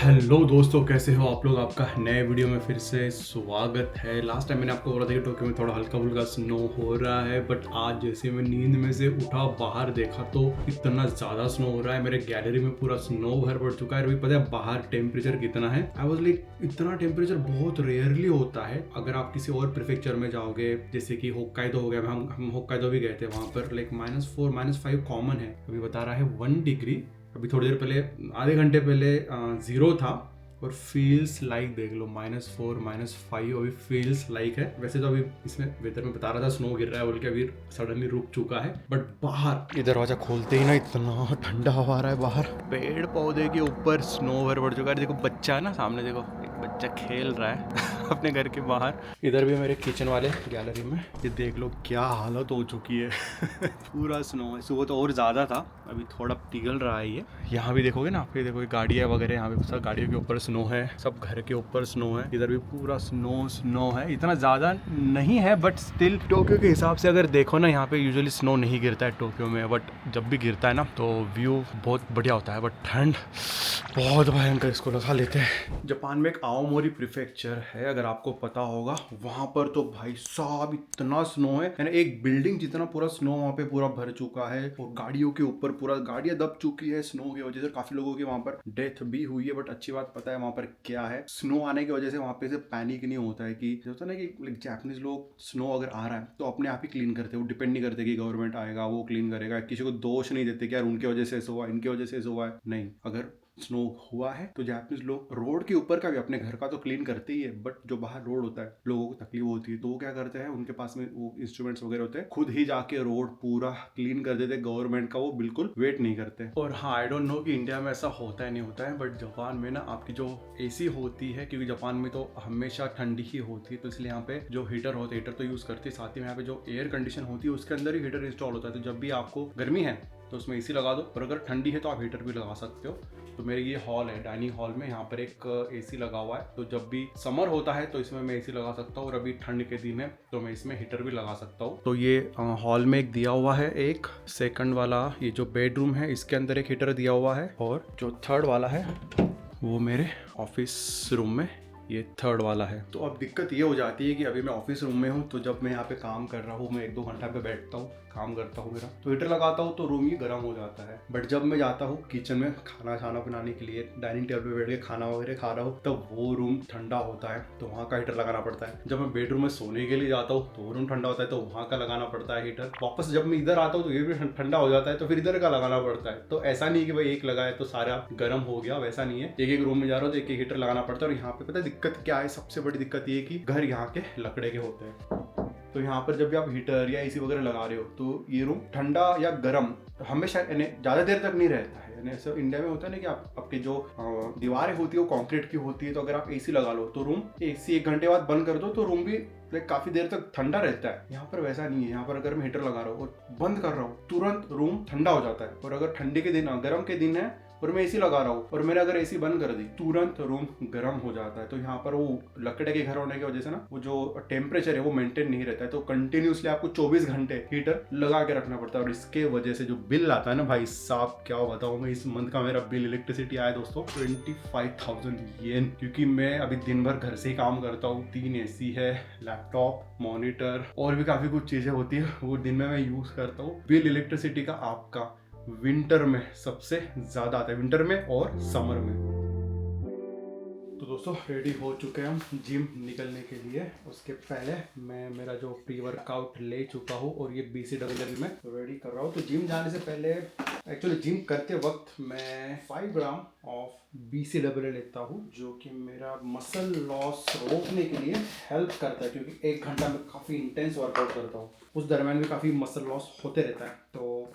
Hello दोस्तों, कैसे हो आप लोग। आपका नए वीडियो में फिर से स्वागत है। लास्ट टाइम मैंने आपको बोला था कि टोक्यो में थोड़ा हल्का फुल्का स्नो हो रहा है, बट आज जैसे मैं नींद में से उठा, बाहर देखा तो इतना ज़्यादा स्नो हो रहा है। मेरे गैलरी में पूरा स्नो भर पड़ चुका है। अभी पता है बाहर टेम्परेचर कितना है? आई वाज लाइक, इतना टेम्परेचर बहुत रेयरली होता है। अगर आप किसी और प्रीफेक्चर में जाओगे, जैसे कि होक्काइडो हो गया, हम होक्काइडो भी गए थे, वहाँ पर लाइक -4 -5 कॉमन है। अभी बता रहा है 1 डिग्री। अभी थोड़ी देर पहले, आधे घंटे पहले 0 था। और फील्स लाइक देख लो, -4 -5 अभी फील्स लाइक है। वैसे तो अभी इसमें वेदर में बता रहा था स्नो गिर रहा है बोल के, अभी सडनली रुक चुका है। बट बाहर ये दरवाजा खोलते ही ना इतना ठंडा हवा आ रहा है बाहर। पेड़ पौधे के ऊपर स्नो भर पड़ चुका है। देखो बच्चा है ना सामने, देखो एक बच्चा खेल रहा है अपने घर के बाहर। इधर भी मेरे किचन वाले गैलरी में ये देख लो क्या हालत हो चुकी है पूरा स्नो है। सुबह तो और ज़्यादा था, अभी थोड़ा पिघल रहा है ये। यहाँ भी देखोगे ना आप, ये देखो गाड़ियाँ वगैरह, यहाँ पे सब गाड़ियों के ऊपर स्नो है, सब घर के ऊपर स्नो है। इधर भी पूरा स्नो है। इतना ज़्यादा नहीं है बट स्टिल टोक्यो के हिसाब से अगर देखो ना, यहाँ पे यूजुअली स्नो नहीं गिरता है टोक्यो में, बट जब भी गिरता है ना तो व्यू बहुत बढ़िया होता है। बट ठंड बहुत भयंकर, इसको लगा लेते हैं। जापान में एक आओमोरी प्रीफेक्चर है, अगर आपको पता होगा, वहां पर तो भाई साहब इतना स्नो है, यानी एक बिल्डिंग जितना पूरा स्नो वहां पे पूरा भर चुका है। और गाड़ियों के ऊपर पूरा गाड़ियां दब चुकी है स्नो की वजह से। काफी लोगों की वहां पर डेथ भी हुई है। बट अच्छी बात पता है वहां पर क्या है, स्नो आने की वजह से वहां पे से पैनिक नहीं होता है। कि होता है ना कि जापानीज लोग स्नो अगर आ रहा है तो अपने आप ही क्लीन करते हैं। वो डिपेंड नहीं करते कि गवर्नमेंट आएगा वो क्लीन करेगा। किसी को दोष नहीं देते कि यार उनकी वजह से ऐसा हुआ, इनकी वजह से ऐसा हुआ है। नहीं, अगर स्नो हुआ है तो जापानीज लोग रोड के ऊपर का भी, अपने घर का तो क्लीन करते ही है, बट जो बाहर रोड होता है लोगों को तकलीफ होती है तो वो क्या करते हैं, उनके पास में वो इंस्ट्रूमेंट्स वगैरह होते हैं, खुद ही जाके रोड पूरा क्लीन कर देते हैं। गवर्नमेंट का वो बिल्कुल वेट नहीं करते। और हाँ, आई डोंट नो कि इंडिया में ऐसा होता है नहीं होता है, बट जापान में ना आपकी जो एसी होती है, क्योंकि जापान में तो हमेशा ठंडी ही होती है, तो इसलिए यहाँ पे जो हीटर होते हैं, हीटर तो यूज करते हैं, साथ ही में यहाँ पे जो एयर कंडीशन होती है उसके अंदर ही हीटर इंस्टॉल होता है। तो जब भी आपको गर्मी है तो उसमें एसी लगा दो, और अगर ठंडी है तो आप हीटर भी लगा सकते हो। तो मेरे ये हॉल है, डाइनिंग हॉल में, यहाँ पर एक एसी लगा हुआ है। तो जब भी समर होता है तो इसमें मैं एसी लगा सकता हूँ, और अभी ठंड के दिन है तो मैं इसमें हीटर भी लगा सकता हूँ। तो ये हॉल में एक दिया हुआ है, एक सेकंड वाला ये जो बेडरूम है इसके अंदर एक हीटर दिया हुआ है, और जो थर्ड वाला है वो मेरे ऑफिस रूम में ये थर्ड वाला है। तो अब दिक्कत ये हो जाती है कि अभी मैं ऑफिस रूम में हूँ, तो जब मैं यहाँ पे काम कर रहा हूँ, मैं 1-2 घंटा पे बैठता हूँ, काम करता हूँ मेरा, तो हीटर लगाता हूँ तो रूम ही गर्म हो जाता है। बट जब मैं जाता हूँ किचन में खाना बनाने के लिए, डाइनिंग टेबल पे बैठ के खाना वगैरह खा रहा हूँ, तब वो रूम ठंडा होता है तो वहाँ का हीटर लगाना पड़ता है। जब मैं बेडरूम में सोने के लिए जाता हूँ तो वो रूम ठंडा होता है तो वहाँ का लगाना पड़ता है हीटर। वापस जब मैं इधर आता हूँ तो ये भी ठंडा हो जाता है तो फिर इधर का लगाना पड़ता है। तो ऐसा नहीं कि भाई एक लगाए तो सारा गर्म हो गया, वैसा नहीं है। एक रूम में जा रहा हूँ तो एक हीटर लगाना पड़ता है। और यहाँ पे पता है दिक्कत क्या है, सबसे बड़ी दिक्कत ये कि घर यहाँ के लकड़े के होते हैं, तो यहाँ पर जब भी आप हीटर या एसी वगैरह लगा रहे हो तो ये रूम ठंडा या गर्म हमेशा ज़्यादा देर तक नहीं रहता है। ऐसा इंडिया में होता है ना कि आपकी जो दीवारें होती है वो कंक्रीट की होती है, तो अगर आप एसी लगा लो तो रूम एसी 1 घंटे बाद बंद कर दो तो रूम भी काफी देर तक ठंडा रहता है। यहाँ पर वैसा नहीं है। यहाँ पर अगर मैं हीटर लगा रहा हूँ और बंद कर रहा हूँ तुरंत रूम ठंडा हो जाता है। और अगर ठंडी के दिन, गर्म के दिन है और मैं एसी लगा रहा हूँ और मैंने अगर एसी बंद कर दी, तुरंत रूम गर्म हो जाता है। तो यहाँ पर वो लकड़े के घर होने की वजह से ना वो जो टेम्परेचर है वो मेंटेन नहीं रहता है, तो कंटिन्यूसली आपको 24 घंटे हीटर लगा के रखना पड़ता है। और इसके वजह से जो बिल आता है ना भाई साहब, क्या बताऊँ मैं, इस मंथ का मेरा बिल इलेक्ट्रिसिटी आया दोस्तों 25,000 येन, क्योंकि मैं अभी दिन भर घर से ही काम करता हूँ। 3 एसी है, लैपटॉप, मॉनिटर और भी काफी कुछ चीजें होती है वो दिन में मैं यूज करता हूँ। बिल इलेक्ट्रिसिटी का आपका विंटर में सबसे ज्यादा आता है, विंटर में और समर में। तो दोस्तों रेडी हो चुके हैं हम जिम निकलने के लिए। उसके पहले मैं मेरा जो प्री वर्कआउट ले चुका हूँ और ये BCAA में रेडी कर रहा हूँ। तो जिम जाने से पहले, एक्चुअली जिम करते वक्त मैं 5 ग्राम ऑफ BCAA लेता हूँ, जो कि मेरा मसल लॉस रोकने के लिए हेल्प करता है, क्योंकि 1 घंटा में काफ़ी इंटेंस वर्कआउट करता हूँ। उस दरम्यान में काफ़ी मसल लॉस होते रहता है, तो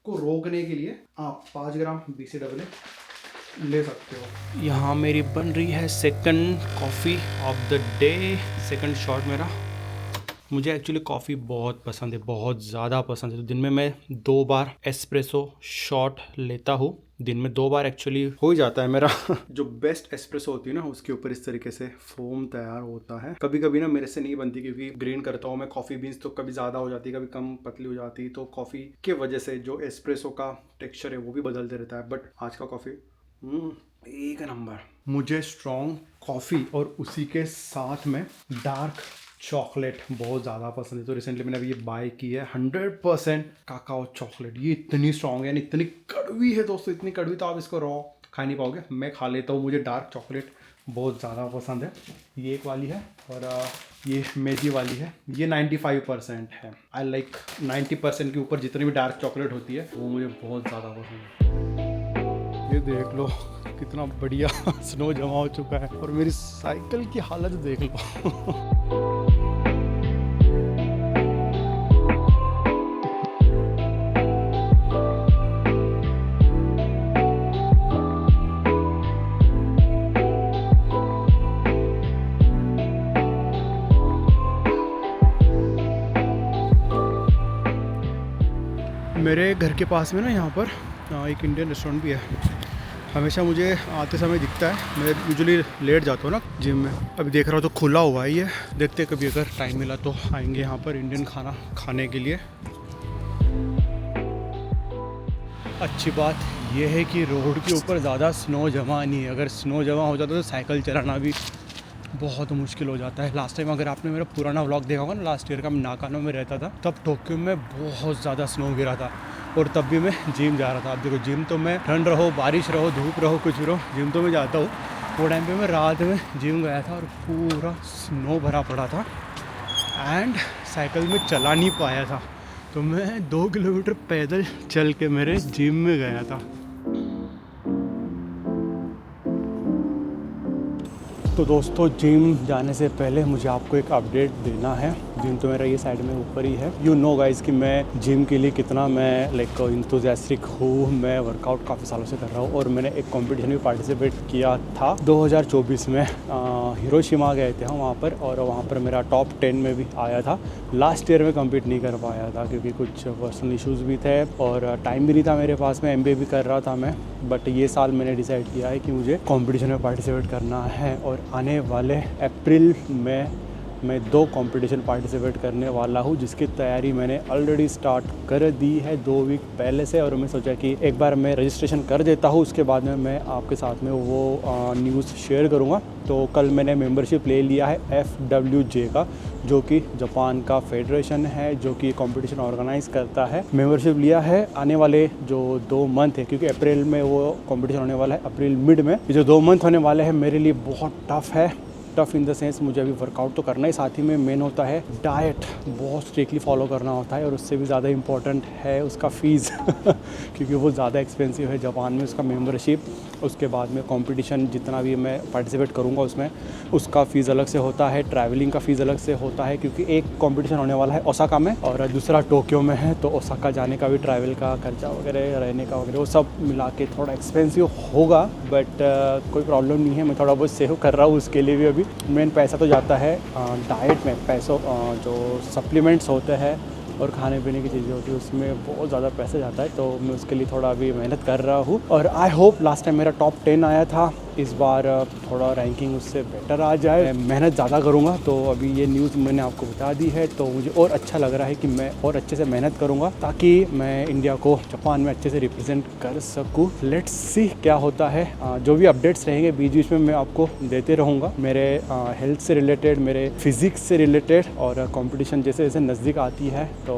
को रोकने के लिए आप 5 ग्राम BCAA ले सकते हो। यहाँ मेरी बन रही है second coffee of the day, second shot मेरा। मुझे एक्चुअली कॉफ़ी बहुत पसंद है, बहुत ज़्यादा पसंद है। तो दिन में मैं 2 बार एस्प्रेसो शॉट लेता हूँ। दिन में 2 बार एक्चुअली हो ही जाता है मेरा जो बेस्ट एस्प्रेसो होती है ना, उसके ऊपर इस तरीके से फोम तैयार होता है। कभी कभी ना मेरे से नहीं बनती, क्योंकि ग्रेन करता हूँ मैं कॉफ़ी बीन्स, तो कभी ज़्यादा हो जाती है, कभी कम पतली हो जाती है। तो कॉफ़ी के वजह से जो एस्प्रेसो का टेक्सचर है वो भी बदलते रहता है। बट आज का कॉफ़ी एक नंबर। मुझे स्ट्रॉन्ग कॉफ़ी और उसी के साथ में डार्क चॉकलेट बहुत ज़्यादा पसंद है। तो रिसेंटली मैंने अभी ये बाय की है 100% काकाओ चॉकलेट। ये इतनी स्ट्रॉन्ग है यानी इतनी कड़वी है दोस्तों, इतनी कड़वी तो आप इसको रॉ खा नहीं पाओगे। मैं खा लेता हूँ, मुझे डार्क चॉकलेट बहुत ज़्यादा पसंद है। ये एक वाली है और ये मेजी वाली है। ये 95% है। आई लाइक 90% के ऊपर जितनी भी डार्क चॉकलेट होती है वो मुझे बहुत ज़्यादा पसंद है। ये देख लो कितना बढ़िया स्नो जमा हो चुका है और मेरी साइकिल की हालत देख लो। मेरे घर के पास में ना यहाँ पर एक इंडियन रेस्टोरेंट भी है। हमेशा मुझे आते समय दिखता है। मैं यूजुअली लेट जाता हूँ ना जिम में। अभी देख रहा हूँ तो खुला हुआ है ये। देखते हैं कभी अगर टाइम मिला तो आएंगे यहाँ पर इंडियन खाना खाने के लिए। अच्छी बात यह है कि रोड के ऊपर ज़्यादा स्नो जमा नहीं है। अगर स्नो जमा हो जाता तो साइकिल चलाना भी बहुत मुश्किल हो जाता है। लास्ट टाइम अगर आपने मेरा पुराना व्लॉग देखा होगा ना, लास्ट ईयर का, मैं नाकानो में रहता था, तब टोक्यो में बहुत ज़्यादा स्नो गिरा था और तब भी मैं जिम जा रहा था। अब देखो जिम तो मैं ठंड रहो, बारिश रहो, धूप रहो, कुछ भी रहो, जिम तो मैं जाता हूँ। वो टाइम पे मैं रात में जिम गया था और पूरा स्नो भरा पड़ा था एंड साइकिल में चला नहीं पाया था। तो मैं 2 किलोमीटर पैदल चल के मेरे जिम में गया था। तो दोस्तों जिम जाने से पहले मुझे आपको एक अपडेट देना है। जिम तो मेरा ये साइड में ऊपर ही है। यू नो गाइस कि मैं जिम के लिए कितना मैं लाइक इंथुजियास्टिक हूँ। मैं वर्कआउट काफ़ी सालों से कर रहा हूँ और मैंने एक कंपटीशन में पार्टिसिपेट किया था 2024 में। हिरोशिमा गए थे हम वहाँ पर और वहाँ पर मेरा टॉप 10 में भी आया था। लास्ट ईयर में कम्पीट नहीं कर पाया था क्योंकि कुछ पर्सनल इश्यूज़ भी थे और टाइम भी नहीं था मेरे पास में। MBA भी कर रहा था मैं। बट ये साल मैंने डिसाइड किया है कि मुझे कंपटीशन में पार्टिसिपेट करना है और आने वाले अप्रैल में मैं 2 कंपटीशन पार्टिसिपेट करने वाला हूँ जिसकी तैयारी मैंने ऑलरेडी स्टार्ट कर दी है 2 वीक पहले से। और मैं सोचा कि एक बार मैं रजिस्ट्रेशन कर देता हूँ, उसके बाद में मैं आपके साथ में वो न्यूज़ शेयर करूँगा। तो कल मैंने मेंबरशिप ले लिया है FWJ का, जो कि जापान का फेडरेशन है जो कि कंपटीशन ऑर्गेनाइज करता है। मेंबरशिप लिया है। आने वाले जो 2 मंथ है, क्योंकि अप्रैल में वो कंपटीशन होने वाला है, अप्रैल मिड में जो 2 मंथ होने वाले हैं मेरे लिए बहुत टफ है। टफ इन द सेंस मुझे अभी वर्कआउट तो करना ही, साथ ही में मेन होता है डाइट बहुत स्ट्रिक्टली फॉलो करना होता है और उससे भी ज़्यादा इम्पॉर्टेंट है उसका फ़ीस क्योंकि वो ज़्यादा एक्सपेंसिव है जापान में उसका मेंबरशिप। उसके बाद में कंपटीशन जितना भी मैं पार्टिसिपेट करूँगा उसमें उसका फ़ीस अलग से होता है, ट्रैवलिंग का फ़ीस अलग से होता है क्योंकि एक कंपटीशन होने वाला है ओसाका में और दूसरा टोक्यो में है। तो ओसाका जाने का भी ट्रैवल का खर्चा वगैरह, रहने का वगैरह, वो सब मिला के थोड़ा एक्सपेंसिव होगा। बट कोई प्रॉब्लम नहीं है, मैं थोड़ा बहुत सेव कर रहा हूँ उसके लिए भी। अभी मेन पैसा तो जाता है डाइट में, पैसों जो सप्लीमेंट्स होते हैं और खाने पीने की चीज़ें होती है उसमें बहुत ज़्यादा पैसा जाता है। तो मैं उसके लिए थोड़ा अभी मेहनत कर रहा हूँ और आई होप लास्ट टाइम मेरा टॉप 10 आया था, इस बार थोड़ा रैंकिंग उससे बेटर आ जाए। मेहनत ज़्यादा करूँगा। तो अभी ये न्यूज़ मैंने आपको बता दी है तो मुझे और अच्छा लग रहा है कि मैं और अच्छे से मेहनत करूँगा ताकि मैं इंडिया को जापान में अच्छे से रिप्रेजेंट कर सकूँ। लेट्स सी क्या होता है। जो भी अपडेट्स रहेंगे बीच बीच में मैं आपको देते रहूँगा, मेरे हेल्थ से रिलेटेड, मेरे फिज़िक्स से रिलेटेड। और कंपटीशन जैसे जैसे नज़दीक आती है तो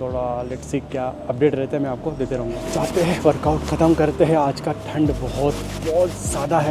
थोड़ा लेट्स सी क्या अपडेट रहता है मैं आपको देते रहूँगा। चाहते हैं वर्कआउट ख़त्म करते हैं। आज का ठंड बहुत ज़्यादा है।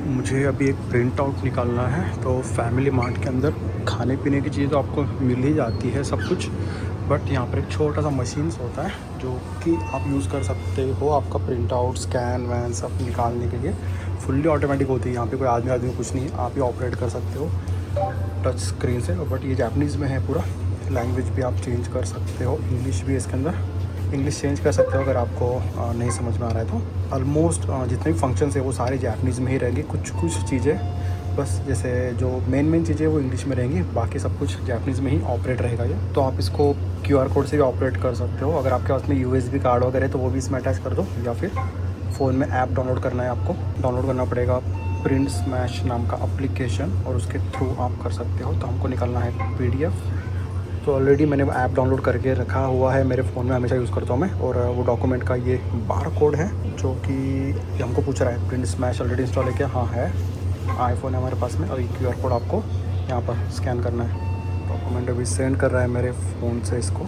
मुझे अभी एक प्रिंट आउट निकालना है तो फैमिली मार्ट के अंदर खाने पीने की चीज़ तो आपको मिल ही जाती है सब कुछ। बट यहाँ पर एक छोटा सा मशीन्स होता है जो कि आप यूज़ कर सकते हो आपका प्रिंट आउट, स्कैन वैन सब निकालने के लिए। फुल्ली ऑटोमेटिक होती है, यहाँ पे कोई आदमी कुछ नहीं, आप ही ऑपरेट कर सकते हो टच स्क्रीन से। बट ये जापानीज़ में है पूरा। लैंग्वेज भी आप चेंज कर सकते हो, इंग्लिश भी है इसके अंदर, इंग्लिश चेंज कर सकते हो अगर आपको नहीं समझ में आ रहा है तो। ऑलमोस्ट जितने भी फंक्शंस है वो सारे जापानीज़ में ही रहेंगे। कुछ चीज़ें बस जैसे जो मेन चीज़ें वो इंग्लिश में रहेंगी, बाकी सब कुछ जापानीज़ में ही ऑपरेट रहेगा ये। तो आप इसको QR कोड से भी ऑपरेट कर सकते हो। अगर आपके पास में USB कार्ड वगैरह तो वो भी इसमें अटैच कर दो, या फिर फ़ोन में ऐप डाउनलोड करना है आपको, डाउनलोड करना पड़ेगा प्रिंट स्मैश नाम का एप्लीकेशन, और उसके थ्रू आप कर सकते हो। तो हमको निकालना है PDF। तो ऑलरेडी मैंने ऐप डाउनलोड करके रखा हुआ है मेरे फ़ोन में, हमेशा यूज़ करता हूँ मैं। और वो डॉक्यूमेंट का ये बार कोड है जो कि हमको पूछ रहा है। प्रिंट स्मैश ऑलरेडी इंस्टॉल है क्या? हाँ है, आईफोन है हमारे पास में। और ये QR कोड आपको यहाँ पर स्कैन करना है। डॉक्यूमेंट अभी सेंड कर रहा है मेरे फ़ोन से, इसको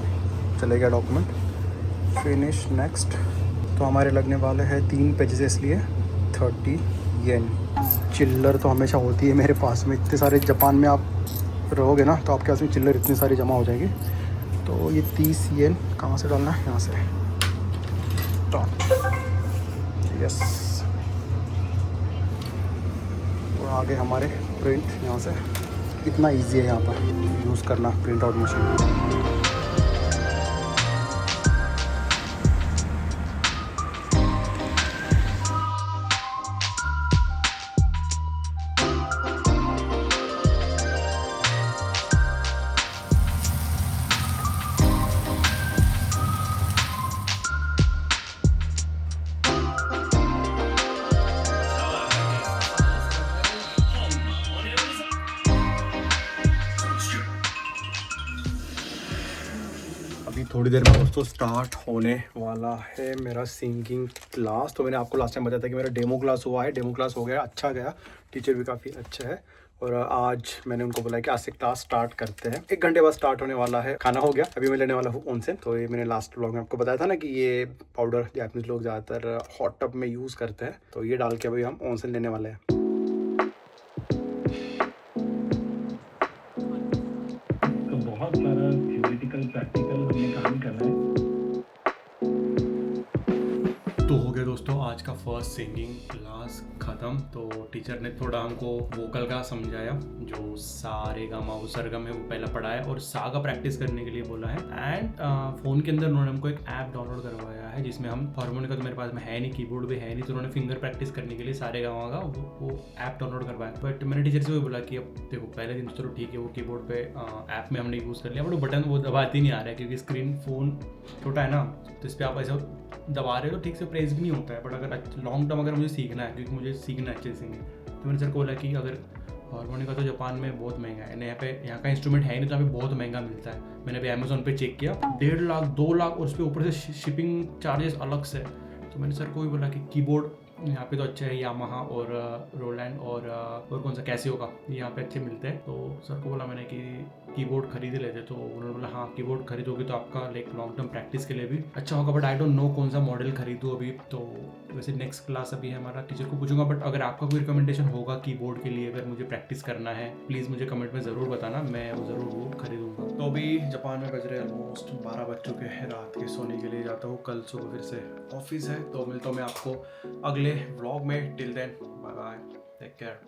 चलेगा डॉक्यूमेंट। Finish, next. तो हमारे लगने वाले हैं 3 पेजेस, इसलिए 30 येन। चिल्लर तो हमेशा होती है मेरे पास में, इतने सारे जापान में आप रहोगे ना तो आपके पास में चिल्लर इतनी सारी जमा हो जाएगी। तो ये 30 येन कहाँ से डालना है? यहाँ से। यस, और आगे हमारे प्रिंट यहाँ से। इतना इजी है यहाँ पर यूज़ करना प्रिंट आउट मशीन। अभी थोड़ी देर में दोस्तों स्टार्ट होने वाला है मेरा सिंगिंग क्लास। तो मैंने आपको लास्ट टाइम बताया था कि मेरा डेमो क्लास हुआ है। डेमो क्लास हो गया, अच्छा गया, टीचर भी काफ़ी अच्छा है। और आज मैंने उनको बोला कि आज से क्लास स्टार्ट करते हैं। 1 घंटे बाद स्टार्ट होने वाला है। खाना हो गया, अभी मैं लेने वाला हूँ ओनसेन। तो ये मैंने लास्ट व्लॉग में आपको बताया था ना कि ये पाउडर जापानीज लोग ज़्यादातर हॉट टब में यूज़ करते हैं। तो ये डाल के अभी हम ओनसेन लेने वाले हैं। तो बहुत सारा थ्योरेटिकल प्रैक्टिकल हमने काम करना है। तो हो गया दोस्तों आज का फर्स्ट सिंगिंग क्लास ख़त्म। तो टीचर ने थोड़ा हमको वोकल का समझाया, जो सा रे गा मा सरगम है वो पहला पढ़ाया, और सा का प्रैक्टिस करने के लिए बोला है। एंड फ़ोन के अंदर उन्होंने हमको एक ऐप डाउनलोड करवाया है जिसमें हम हारमोनिका तो मेरे पास में है नहीं, कीबोर्ड भी है नहीं, तो उन्होंने फिंगर प्रैक्टिस करने के लिए सा रे गा मा का वो ऐप डाउनलोड करवाया। बट मैंने टीचर से भी बोला कि अब देखो पहले दिन तो चलो ठीक है, वो कीबोर्ड पे ऐप में हमने यूज़ कर लिया, बट वो बटन वो दबाते ही नहीं आ रहा है क्योंकि स्क्रीन फ़ोन छोटा है ना, तो इस पर आप ऐसा दबा रहे हो तो ठीक से प्रेस भी नहीं होता है। बट अगर लॉन्ग टर्म अगर मुझे सीखना है, क्योंकि मुझे सीखना है अच्छे से सिंगिंग, तो मैंने सर को बोला कि अगर हारमोनिका तो जापान में बहुत महंगा है, यहाँ का इंस्ट्रूमेंट है नहीं तो यहाँ पे बहुत महंगा मिलता है। मैंने अभी अमेजोन पे चेक किया, 1.5 लाख 2 लाख, और उस पर ऊपर से शिपिंग चार्जेस अलग से। तो मैंने सर को भी बोला कि कीबोर्ड यहाँ पे तो अच्छे है, यामाहा और रोलैंड और कौन सा कैसियो का यहाँ पे अच्छे मिलते हैं। तो सर को बोला मैंने कि कीबोर्ड खरीद लेते। तो उन्होंने बोला हाँ कीबोर्ड खरीदोगे तो आपका लाइक लॉन्ग टर्म प्रैक्टिस के लिए भी अच्छा होगा, बट आई डोंट नो कौन सा मॉडल खरीदूँ अभी। तो वैसे नेक्स्ट क्लास अभी है हमारा, टीचर को पूछूंगा। बट अगर आपका कोई रिकमेंडेशन होगा कीबोर्ड के लिए, अगर मुझे प्रैक्टिस करना है, प्लीज़ मुझे कमेंट में ज़रूर बताना, मैं वो ज़रूर वो खरीदूँगा। तो अभी जापान में बज रहे ऑलमोस्ट 12 बज चुके हैं रात के, सोने के लिए जाता हूँ। कल सुबह फिर से ऑफिस है। तो मिलता हूँ मैं आपको अगले व्लॉग में। Till then bye bye, take care.